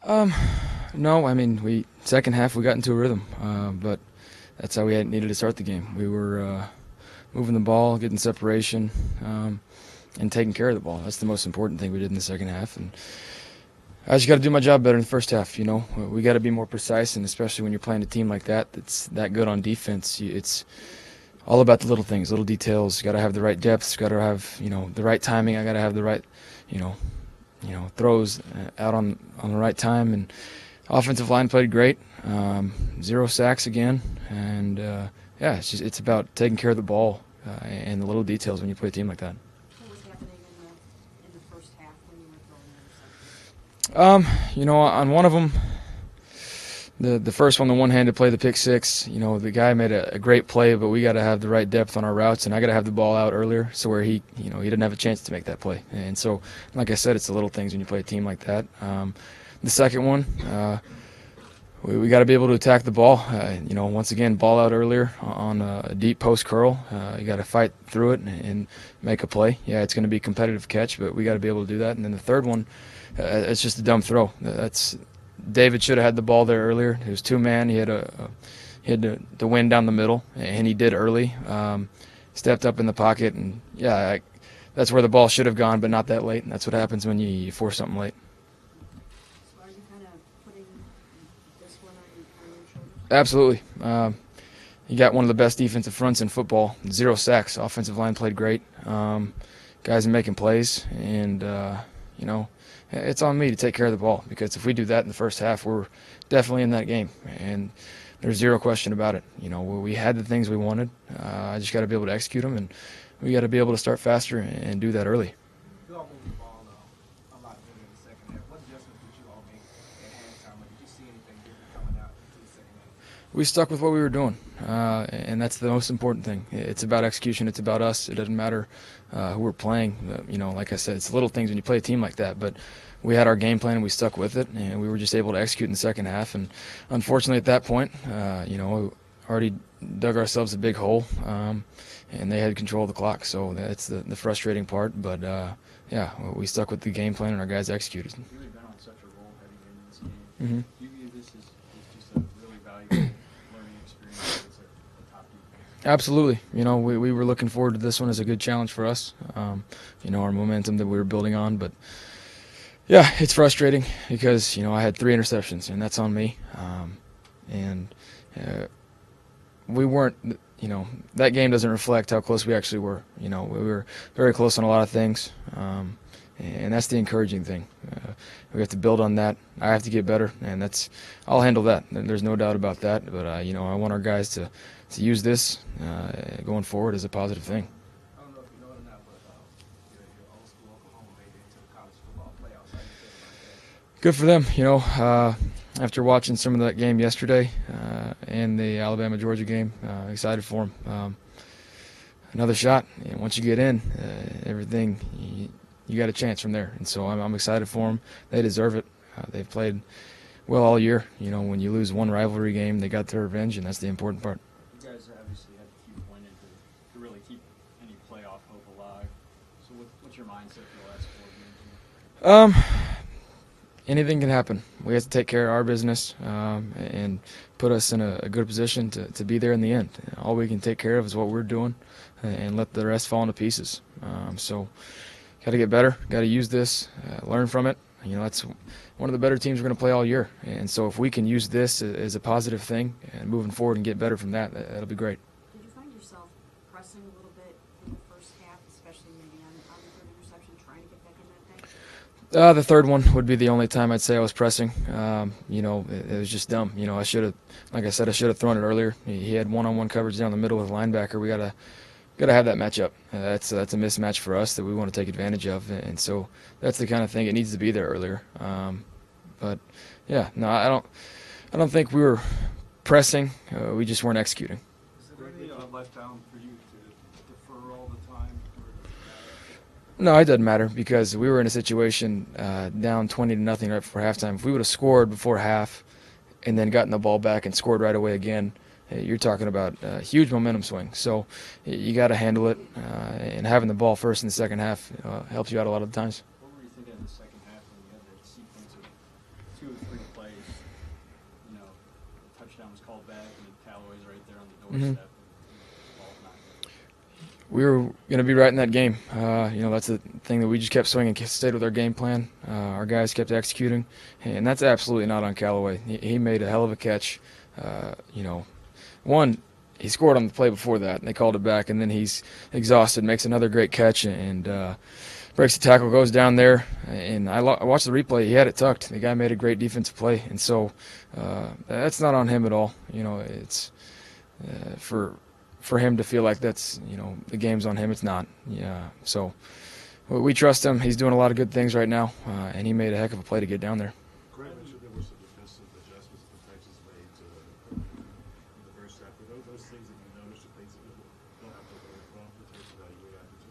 Um, no, I mean second half we got into a rhythm, but that's how we needed to start the game. We were moving the ball, getting separation, and taking care of the ball. That's the most important thing we did in the second half. And I just got to do my job better in the first half. We got to be more precise, and especially when you're playing a team like that that's that good on defense, it's all about the little things, little details. Got to have the right depth. Got to have the right timing. I got to have the right you know throws out on the right time. And offensive line played great. 0 sacks again, and yeah, it's about taking care of the ball and the little details when you play a team like that. What was happening in the first half when you were throwing interceptions? On one of them, the first one, the one-handed play, the pick six. The guy made a great play, but we got to have the right depth on our routes, and I got to have the ball out earlier, so where he didn't have a chance to make that play. And so, like I said, it's the little things when you play a team like that. The second one. We got to be able to attack the ball. Once again, ball out earlier on a deep post curl. You got to fight through it and make a play. Yeah, it's going to be a competitive catch, but we got to be able to do that. And then the third one, it's just a dumb throw. David should have had the ball there earlier. It was two-man. He had the wind down the middle, and he did early. Stepped up in the pocket, and yeah, that's where the ball should have gone, but not that late. And that's what happens when you force something late. So are you kind of putting this one on your shoulders? Absolutely. You got one of the best defensive fronts in football. 0 sacks. Offensive line played great. Guys are making plays, and it's on me to take care of the ball, because if we do that in the first half, we're definitely in that game, and there's 0 question about it. We had the things we wanted. I just got to be able to execute them, and we got to be able to start faster and do that early. You all moved the ball a lot better in the second half. What adjustments did you all make at halftime? Or did you see anything different coming out into the second half? We stuck with what we were doing, and that's the most important thing. It's about execution. It's about us. It doesn't matter who we're playing. Like I said, it's little things when you play a team like that. But we had our game plan, and we stuck with it, and we were just able to execute in the second half. And unfortunately, at that point, we already dug ourselves a big hole, and they had control of the clock. So that's the frustrating part. But yeah, we stuck with the game plan, and our guys executed. You had been on such a roll heading into this game. Mm-hmm. Do you view this as just a really valuable learning experience as a top defense? Absolutely. We were looking forward to this one as a good challenge for us. Our momentum that we were building on. But, yeah, it's frustrating because, I had 3 interceptions, and that's on me. We weren't, that game doesn't reflect how close we actually were. We were very close on a lot of things, and that's the encouraging thing. We have to build on that. I have to get better, and I'll handle that. There's no doubt about that. But, I want our guys to use this going forward as a positive thing. I don't know if you know it or not, but your old school Oklahoma made it into the college football playoffs. How do you feel about that? Good for them. After watching some of that game yesterday and the Alabama-Georgia game, excited for them. Another shot. Once you get in, everything, you got a chance from there. And so I'm excited for them. They deserve it. They've played well all year. When you lose one rivalry game, they got their revenge, and that's the important part. You guys obviously had to keep winning to really keep any playoff hope alive. So what's your mindset for the last 4 games? Anything can happen. We have to take care of our business and put us in a good position to be there in the end. All we can take care of is what we're doing and let the rest fall into pieces. So got to get better, got to use this, learn from it. That's one of the better teams we're going to play all year. And so if we can use this as a positive thing and moving forward and get better from that'll be great. Did you find yourself pressing a little bit in the first half, especially maybe on the third interception, trying to get back in that thing? The third one would be the only time I'd say I was pressing. It was just dumb. I should have, like I said, I should have thrown it earlier. He had one-on-one coverage down the middle with a linebacker. We gotta have that matchup. That's a mismatch for us that we want to take advantage of, and so that's the kind of thing. It needs to be there earlier. But yeah, no, I don't think we were pressing. We just weren't executing. Is there any letdown for you to defer all the time? No, it doesn't matter because we were in a situation down 20-0 right before halftime. If we would have scored before half and then gotten the ball back and scored right away again, you're talking about a huge momentum swing. So you got to handle it, and having the ball first in the second half helps you out a lot of the times. What were you thinking in the second half when you had that sequence of 2 or 3 replay, you know, the touchdown was called back, and Callaway's right there on the Mhm. doorstep. The ball's not good. We were going to be right in that game. That's the thing that we just kept swinging, stayed with our game plan. Our guys kept executing, and that's absolutely not on Callaway. He made a hell of a catch. One, he scored on the play before that, and they called it back, and then he's exhausted, makes another great catch, and breaks the tackle, goes down there, and I watched the replay. He had it tucked. The guy made a great defensive play, and so that's not on him at all. It's for him to feel like that's the game's on him. It's not. Yeah. So we trust him. He's doing a lot of good things right now, and he made a heck of a play to get down there. Grant mentioned there were some defensive adjustments the Texans made to the first half. Are those things that you noticed, or things that you don't have to learn from in terms of how you reacted to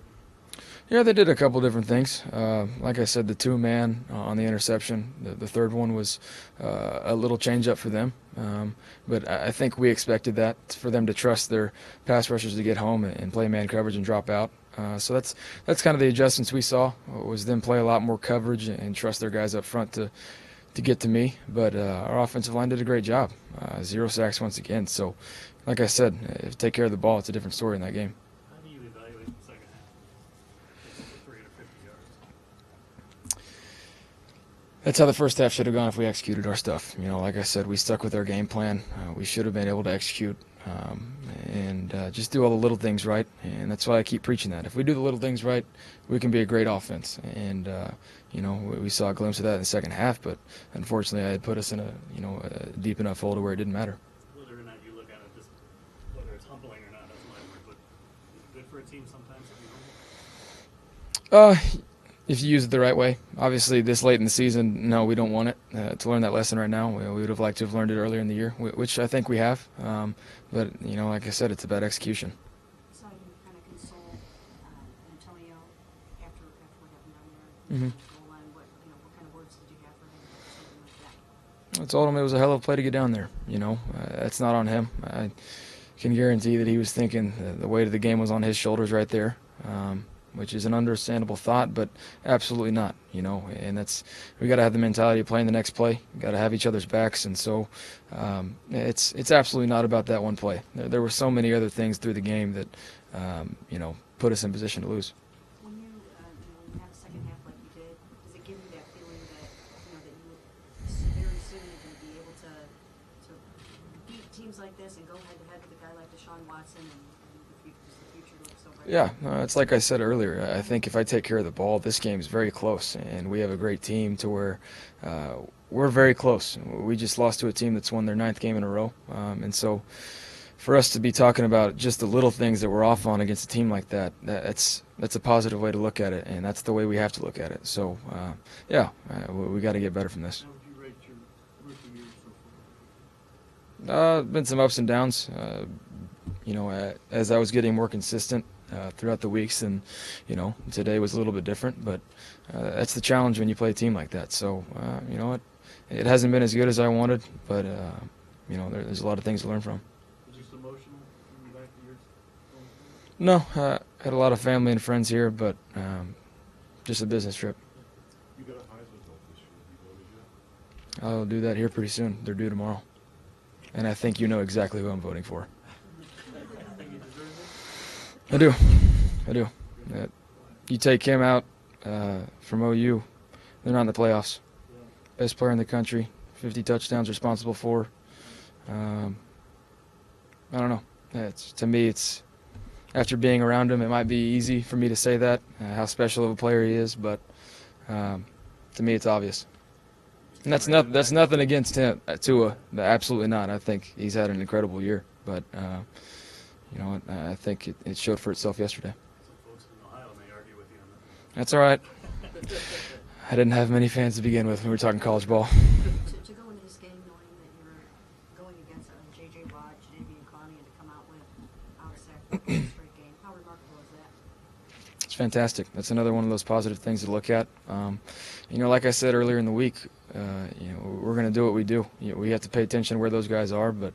it? Yeah, they did a couple different things. Like I said, the two-man on the interception, the third one was a little change-up for them. But I think we expected that, for them to trust their pass rushers to get home and play man coverage and drop out. So that's kind of the adjustments we saw, was them play a lot more coverage and trust their guys up front to get to me. But our offensive line did a great job. 0 sacks once again. So, like I said, if you take care of the ball, it's a different story in that game. How do you evaluate the second half? It's over 350 yards. That's how the first half should have gone if we executed our stuff. Like I said, we stuck with our game plan. We should have been able to execute and just do all the little things right. And that's why I keep preaching that. If we do the little things right, we can be a great offense. And, we saw a glimpse of that in the second half. But unfortunately, I had put us in a deep enough hole to where it didn't matter. Whether or not you look at it, just whether it's humbling or not, that's my word. But is it good for a team sometimes to be humble? If you use it the right way. Obviously, this late in the season, no, we don't want it. To learn that lesson right now, we would have liked to have learned it earlier in the year, which I think we have. But, like I said, it's about execution. So you kind of console Antonio after we got him down Mhm. there. Goal line. What kind of words did you have for him? Something like that. I told him it was a hell of a play to get down there. That's not on him. I can guarantee that he was thinking the weight of the game was on his shoulders right there, which is an understandable thought, but absolutely not. And we got to have the mentality of playing the next play. Got to have each other's backs, and so it's absolutely not about that one play. There were so many other things through the game that put us in position to lose. When you have a second half like you did, does it give you that feeling that that you very soon you're going to be able to beat teams like this and go head to head with a guy like Deshaun Watson and the future looks so bright? Yeah, it's like I said earlier. I think if I take care of the ball, this game is very close, and we have a great team to where we're very close. We just lost to a team that's won their 9th game in a row, and so for us to be talking about just the little things that we're off on against a team like that's a positive way to look at it, and that's the way we have to look at it. So, we got to get better from this. How would you rate your rookie year so far? Been some ups and downs. As I was getting more consistent throughout the weeks, and today was a little bit different. But that's the challenge when you play a team like that. So, it hasn't been as good as I wanted, but there's a lot of things to learn from. Was this emotional coming back to your home? No, had a lot of family and friends here, but just a business trip. You got a Heisman vote this year. Have you voted yet? I'll do that here pretty soon. They're due tomorrow. And I think you know exactly who I'm voting for. Think you deserve it? I do. You take him out from OU, they're not in the playoffs. Best player in the country, 50 touchdowns responsible for. I don't know. To me, it's after being around him, it might be easy for me to say that, how special of a player he is, but to me, it's obvious. And that's nothing against him, Tua. Absolutely not. I think he's had an incredible year, but I think it showed for itself yesterday. Some folks in Ohio may argue with you on that. That's all right. I didn't have many fans to begin with when we were talking college ball. To go into this game knowing that you're going against J.J. Watt, Jadeveon Clowney, and to come out with a sack straight game, how remarkable is that? It's fantastic. That's another one of those positive things to look at. Like I said earlier in the week, we're going to do what we do. We have to pay attention to where those guys are, but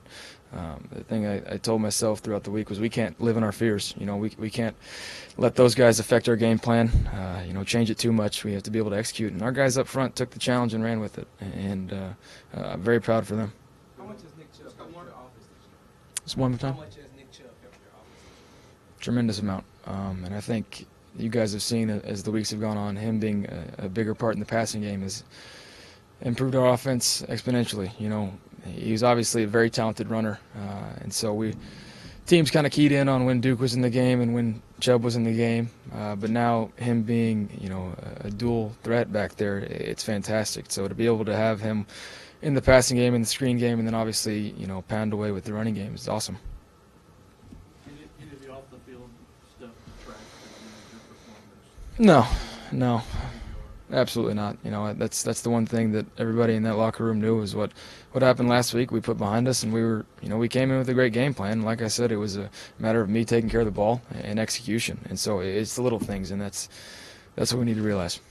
the thing I told myself throughout the week was we can't live in our fears. We can't let those guys affect our game plan, change it too much. We have to be able to execute. And our guys up front took the challenge and ran with it, and I'm very proud for them. How much has Nick Chubb helped your offense this year? Just one more How time. much has Nick Chubb helped your offense? Tremendous amount. And I think you guys have seen as the weeks have gone on, him being a bigger part in the passing game has improved our offense exponentially. He's obviously a very talented runner, and so teams kind of keyed in on when Duke was in the game and when Chubb was in the game. But now him being, a dual threat back there, it's fantastic. So to be able to have him in the passing game and the screen game, and then obviously, pound away with the running game is awesome. Any of the off the field stuff track your performance? No, absolutely not. That's the one thing that everybody in that locker room knew was what happened last week. We put behind us, and we came in with a great game plan. Like I said, it was a matter of me taking care of the ball and execution. And so it's the little things, and that's what we need to realize.